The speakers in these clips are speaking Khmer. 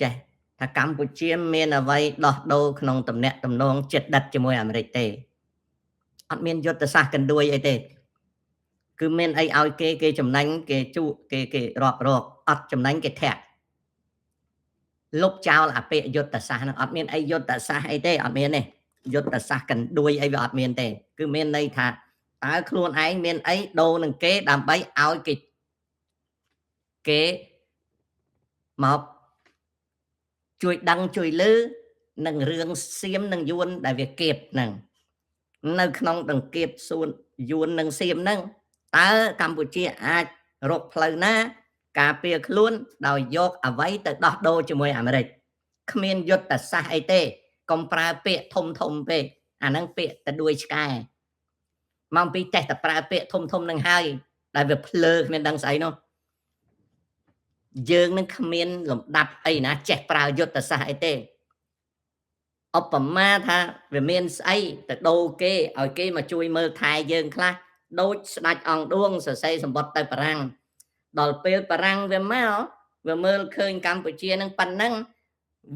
ចេះថាកម្ពុជាមានអ្វីដោះដូរក្នុងតំណែងតំណងចិត្តដិតជាមួយអាមេរិកទេអត់មានយុទ្ធសាស្ត្រកណ្ដួយអីទេគឺមានអីឲ្យគេចំណេញគេជក់គេរាប់រកអត់ចំណេញគេធាក់លុបចោលអាពាក្យយុទ្ធសាស្ត្រហ្នឹងអត់មានអីយុទ្ធសាស្ត្រអីទេអត់មានទេយុទ្ធសាស្ត្រកណ្ដួយអីវាអត់មានទេគឺមានន័យថាតើខ្លួនឯងមានអីដូរនឹងគេដើម្បីឲ្យគេមកជួយដឹងជួយលឺនឹងរឿងសៀមនឹងយួនដែលវាគៀបហ្នឹងនៅក្នុងដង្កៀបសួនយួននឹងសៀមហ្នឹងតើកម្ពុជាអាចរកផ្លូវណាការពារខ្លួនដោយយកអ្វីទៅដោះដូរជាមួយអាមេរិកគ្មានយុទ្ធសាស្ត្រអីទេកុំប្រើពាក្យធំពេកអាហ្នឹងពាក្យទៅដួយឆ្កែមកពីចេះតែប្រើពាក្យធំនឹងហើយដែលវាភ្លើគ្មានដឹងស្អីនោះយើងនឹងគ្មានលំដាប់អីណាចេះប្រើយុទ្ធសាស្ត្រអីទេឧបមាថាវាមានស្អីទៅដូរគេឲ្យគេមកជួយមើលថែយើងខ្លះដូចស្ដេចអង្គឌួងសរសេរសម្បត្តិទៅបារាំងដល់ពេលបារាំងវាមកវាមើលឃើញកម្ពុជានឹងប៉ុណ្ណឹង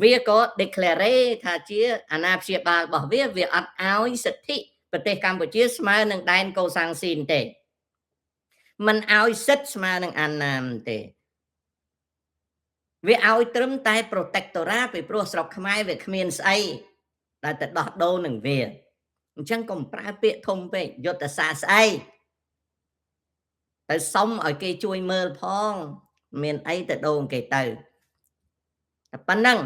វាក៏ declare ថាជាអាណាព្យាបាលរបស់វាអត់ឲ្យសិទ្ធិប្រទេសកម្ពុជាស្មើនឹងដែនកូសាំងស៊ីនទេមិនឲ្យសិទ្ធិស្មើនឹងអាណាមទេវាឲ្យត្រឹមតែ protectorate ពីព្រោះស្រុកខ្មែរវាគ្មានស្អីដែលទៅដោះដូរនឹងវាអញ្ចឹងកុំប្រើពាក្យធំពេកយុទ្ធសាស្ត្រស្អីទៅសុំឲ្យគេជួយមើលផងមានអីទៅដូរគេទៅតែប៉ុណ្ណឹង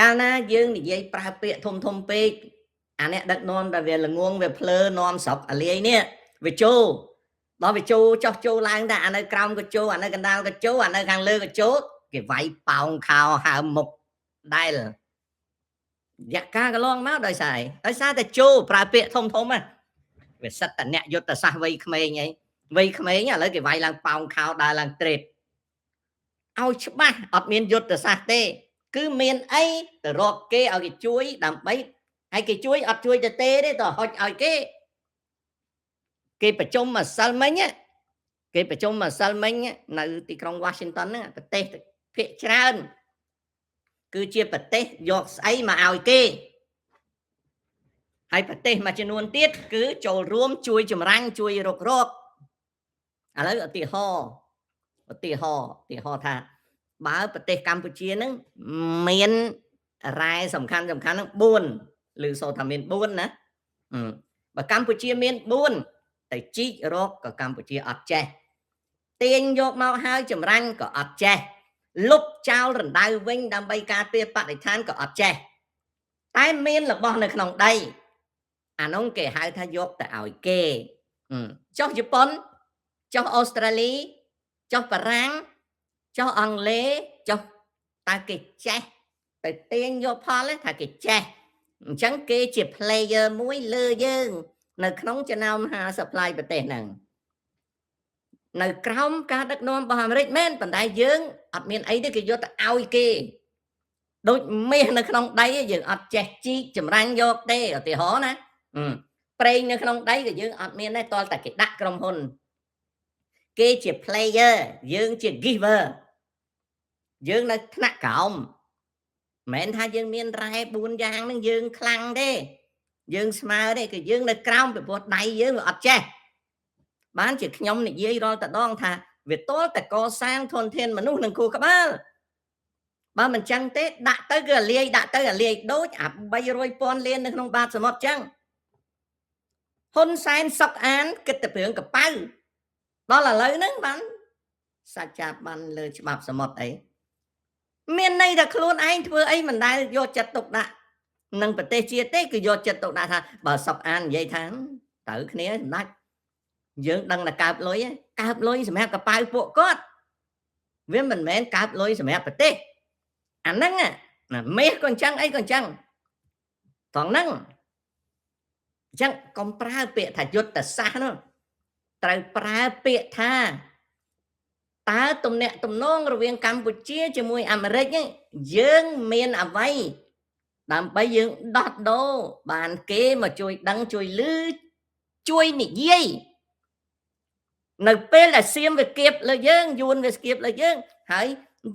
កាលណាយើងនិយាយប្រើពាក្យធំពេកអានេះដឹកនាំតែវាល្ងងវាភ្លើនាំស្រុកអាលាយនេះវាចូលដល់វាចូលចោះចូលឡើងតែអានៅក្រោមក៏ចូលអានៅកណ្ដាលក៏ចូលអានៅខាងលើក៏ចូលគេវាយប៉ោងខោហើមមុខដែលរយៈកាលកន្លងមកដោយសារតែចូលប្រើពាក្យធំហ្នឹងវាសិតតអ្នកយុទ្ធសាស្ត្រវ័យក្មេងអីវ័យក្មេងឥឡូវគេវាយឡើងប៉ោងខោដើរឡើងត្រេតឲ្យច្បាស់អត់មានយុទ្ធសាស្ត្រទេគឺមានអីទៅរកគេឲ្យគេជួយដើម្បីហើយគេជួយអត់ជួយទៅទេទៅហុចឲ្យគេប្រជុំម្សិលមិញនៅទីក្រុង Washington ហ្នឹងប្រទេសភាគច្រើនគឺជាប្រទេសយកស្អីមកឲ្យគេហើយប្រទេសមួយចំនួនទៀតគឺចូលរួមជួយចម្រាញ់ជួយរកឥឡូវឧទាហរណ៍ថាបើប្រទេសកម្ពុជាហ្នឹងមានរ៉ែសំខាន់ហ្នឹង4ឬសូថាមាន4ណាបើកម្ពុជាមាន4តែជីករកក៏កម្ពុជាអត់ចេះទាញយកមកហើយចម្រាញ់ក៏អត់ចេះលុបចោលរណ្ដៅវិញដើម្បីការពារបរិស្ថានក៏អត់ចេះតែមានរបស់នៅក្នុងដីអានោះគេហៅថាយកទៅឲ្យគេចុះជប៉ុនចុះអូស្ត្រាលីចុះបារាំងចុះអង់គ្លេសចុះតើគេចេះទៅទាញយកផលថាគេចេះអញ្ចឹងគេជា player មួយលើយើងនៅក្នុងចំណោម50ផ្លាយប្រទេសហ្នឹងនៅក្រោមការដឹកនាំរបស់អាមេរិកមែនប៉ុន្តែយើងអត់មានអីទេគេយកទៅឲ្យគេដូចមាសនៅក្នុងដីយើងអត់ចេះជីកចម្រាញ់យកទេឧទាហរណ៍ណាប្រេងនៅក្នុងដីក៏យើងអត់មានដែរតលតែគេដាក់ក្រុមហ៊ុនគេជា player យើងជា giver យើងនៅថ្នាក់ក្រោមមិនមែនថាយើងមានរ៉ែ4យ៉ាងហ្នឹងយើងខ្លាំងទេយើងស្មើទេគឺយើងនៅក្រោមពីព្រោះដៃយើងវាអត់ចេះបានជាខ្ញុំនិយាយរាល់តដងថាវាតលតែកសាងធនធានមនុស្សនឹងគូក្បាលបើមិនចឹងទេដាក់ទៅគឺអាលាយដូចអា300,000លាននៅក្នុងបាតសមុទ្រចឹងហ៊ុនសែនសុកអានគិតតែព្រឿងកប៉ៅដល់ឥឡូវហ្នឹងបានសច្ចាប័នលើច្បាប់សមុទ្រអីមានន័យថាខ្លួនឯងធ្វើអីមិនដែលយកចិត្តទុកដាក់នឹងប្រទេសជាតិទេគឺយកចិត្តទុកដាក់ថាបើសុកអាននិយាយថាទៅគ្នាសម្ដេចយើងដឹងតែកើបលុយសម្រាប់កប៉ៅពួកគាត់វាមិនមែនកើបលុយសម្រាប់ប្រទេសអាហ្នឹងមាសក៏អញ្ចឹងអីក៏អញ្ចឹងត្រង់ហ្នឹងអញ្ចឹងកុំប្រើពាក្យថាយុទ្ធសាស្ត្រនោះត្រូវប្រើពាក្យថាតើទំនាក់ទំនងរវាងកម្ពុជាជាមួយអាមេរិកយើងមានអ្វីដើម្បីយើងដោះដូរបានគេមកជួយដឹងជួយលឺជួយនិយាយនៅពេលដែលសៀមវាគៀបលើយើងយួនវាស្គៀបលើយើងហើយ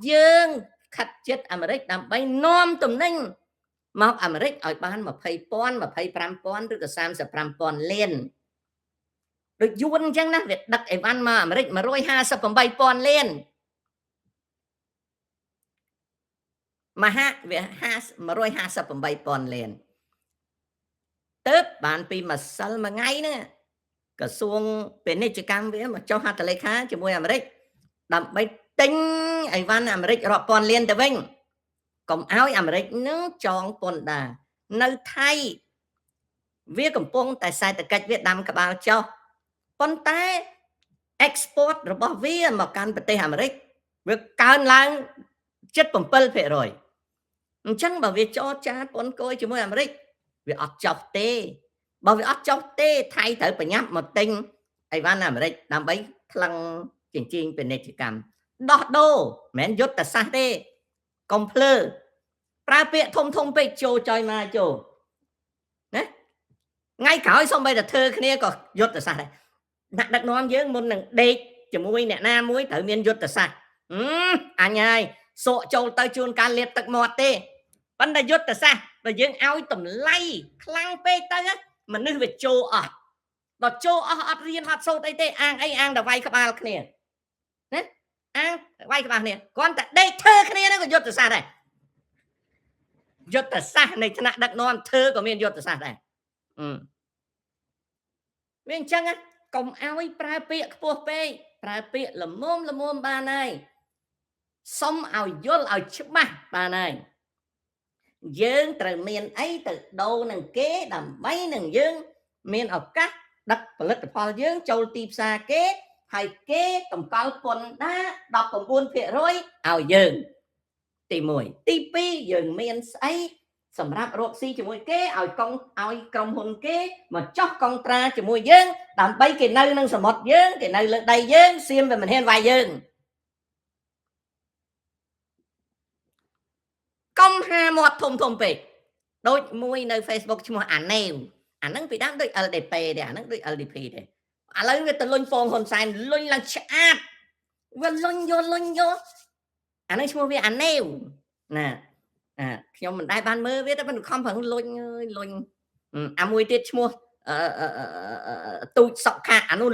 យើង ខាត់ចិត្តអាមេរិកដើម្បីនាំទំនិញមកអាមេរិកឲ្យបាន 20,000 25,000 ឬក៏ 35,000 លានដូចយួនអញ្ចឹងណាវាដឹកអីវ៉ាន់មកអាមេរិក 158,000 លានមហាវា 158,000 លានទៅបានពីម្សិលមួយថ្ងៃហ្នឹងក្រសួងពាណិជ្ជកម្មវាមកចុះហត្ថលេខាជាមួយអាមេរិកដើម្បីទិញអីវ៉ាន់អាមេរិករាប់ពាន់លានទៅវិញកុំឲ្យអាមេរិកនឹងចងពន្ធដារនៅថៃវាកំពុងតែសេដ្ឋកិច្ចវាដាំក្បាលចុះប៉ុន្តែ export របស់វាមកកាន់ប្រទេសអាមេរិកវាកើនឡើងជិត 7% អញ្ចឹងបើវាចរចាពន្ធគយជាមួយអាមេរិកវាអត់ចុះទេបើវាអត់ចុះទេថៃត្រូវប្រញាប់មកទិញអីវ៉ាន់អាមេរិកដើម្បីថ្លឹងចិញ្ចៀងពាណិជ្ជកម្មដោះដូរមិនមែនយុទ្ធសាស្ត្រទេកុំភ្លើប្រើពាក្យធំពេកចូលចយមកចូលណាថ្ងៃក្រោយសូម្បីតែធ្វើគ្នាក៏យុទ្ធសាស្ត្រដែរអ្នកដឹកនាំយើងមុននឹងដេកជាមួយអ្នកណាមួយត្រូវមានយុទ្ធសាស្ត្រអញហើយសក់ចូលទៅជួនកាលលាតទឹកមាត់ទេប៉ុន្តែយុទ្ធសាស្ត្របើយើងឲ្យតម្លៃខ្លាំងពេកទៅមនុស្សវាចូលអស់ដល់ចូលអស់អត់រៀនអត់សូត្រអីទេអាងអីអាងតែវាយក្បាលគ្នាណាអាងវាយក្បាលគ្នាគ្រាន់តែដេកធ្វើគ្នាហ្នឹងក៏យុទ្ធសាស្ត្រដែរយុទ្ធសាស្ត្រនៃថ្នាក់ដឹកនាំធ្វើក៏មានយុទ្ធសាស្ត្រដែរវាអញ្ចឹងកុំឲ្យប្រើពាក្យខ្ពស់ពេកប្រើពាក្យល្មមបានហើយសុំឲ្យយល់ឲ្យច្បាស់បានហើយយើងត្រូវមានអីទៅដូរនឹងគេដើម្បីនឹងយើងមានឱកាសដឹកផលិតផលយើងចូលទីផ្សារគេហើយគេតម្កល់ពន្ធដារ 19% ឲ្យយើងទី1ទី2យើងមានស្អីសម្រាប់រកស៊ីជាមួយគេឲ្យក្រុមហ៊ុនគេមកចោះកុងត្រាជាមួយយើងដើម្បីគេនៅនឹងសមុទ្រយើងគេនៅលើដីយើងសៀមវាមិនហ៊ានវាយយើងកុំហាមាត់ធំពេកដូចមួយនៅ Facebook ឈ្មោះអាណេវអាហ្នឹងពីដើមដូច LDP ទេអាហ្នឹងដូច LDP ទេឥឡូវវាទៅលុញហ្វងហ៊ុនសែនលុញឡើងឆ្អាតវាលុញយកអាហ្នឹងឈ្មោះវាអាណេវណាខ្ញុំមិនដែលបានមើលវាតែមិនខំប្រឹងលុញលុញអាមួយទៀតឈ្មោះទូចសុកខាអានោះ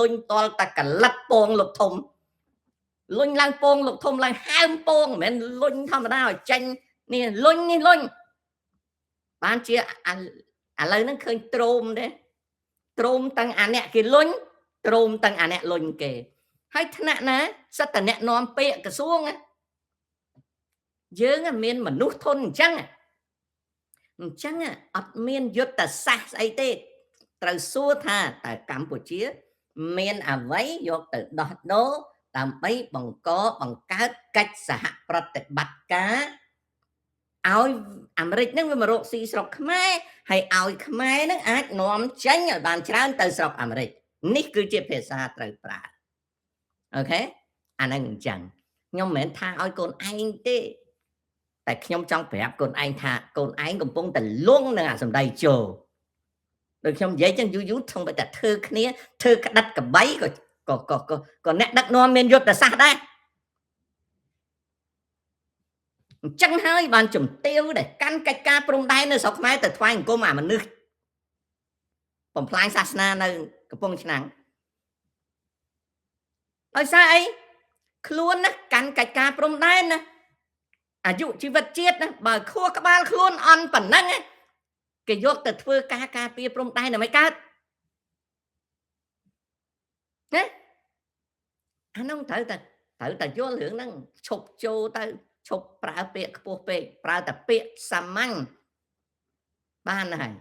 លុញតលតែកលិតពងលោកធំលុញឡើងពងលោកធំឡើងហើមពងមិនមែនលុញធម្មតាឲ្យចេញនេះលុញបានជាឥឡូវហ្នឹងឃើញទ្រោមទេទ្រោមទាំងអាអ្នកគេលុញទ្រោមទាំងអាអ្នកលុញគេហើយថ្នាក់ណាសិតតអ្នកនាំពាក្យក្រសួងយើងមានមនុស្សធនអញ្ចឹងអត់មានយុទ្ធសាស្ត្រស្អីទេត្រូវសួរថាតើកម្ពុជាមានអ្វីយកទៅដោះដូរដើម្បីបង្កើតកិច្ចសហប្រតិបត្តិការឲ្យអាមេរិកនឹងវាមករកស៊ីស្រុកខ្មែរហើយឲ្យខ្មែរនឹងអាចនាំចេញឲ្យបានច្រើនទៅស្រុកអាមេរិកនេះគឺជាភាសាត្រូវប្រើអូខេអាហ្នឹងអញ្ចឹងខ្ញុំមិនមែនថាឲ្យកូនឯងទេតែខ្ញុំចង់ប្រាប់កូនឯងថាកូនឯងកំពុងតែលងនឹងអាសម្ដីជោដូចខ្ញុំនិយាយចឹងយូរធំតែធ្វើគ្នាធ្វើក្តិតកបីក៏អ្នកដឹកនាំមានយុទ្ធសាស្ត្រដែរអញ្ចឹងហើយបានជំទាវដែលកាន់កិច្ចការព្រំដែននៅស្រុកខ្មែរទៅថ្វាយអង្គមអាមនុស្សបំផ្លាញសាសនានៅកំពង់ឆ្នាំងដោយសារអីខ្លួនណាកាន់កិច្ចការព្រំដែនណាអាយុជីវិតជាតិណាបើខួរក្បាលខ្លួនអន់ប៉ុណ្ណឹងគេយកទៅធ្វើការពារព្រំដែនដើម្បីកើតណាអានោះត្រូវតែយល់រឿងហ្នឹងឈប់ចូលទៅឈប់ប្រើពាក្យខ្ពស់ពេកប្រើតែពាក្យសាមញ្ញបានហើយ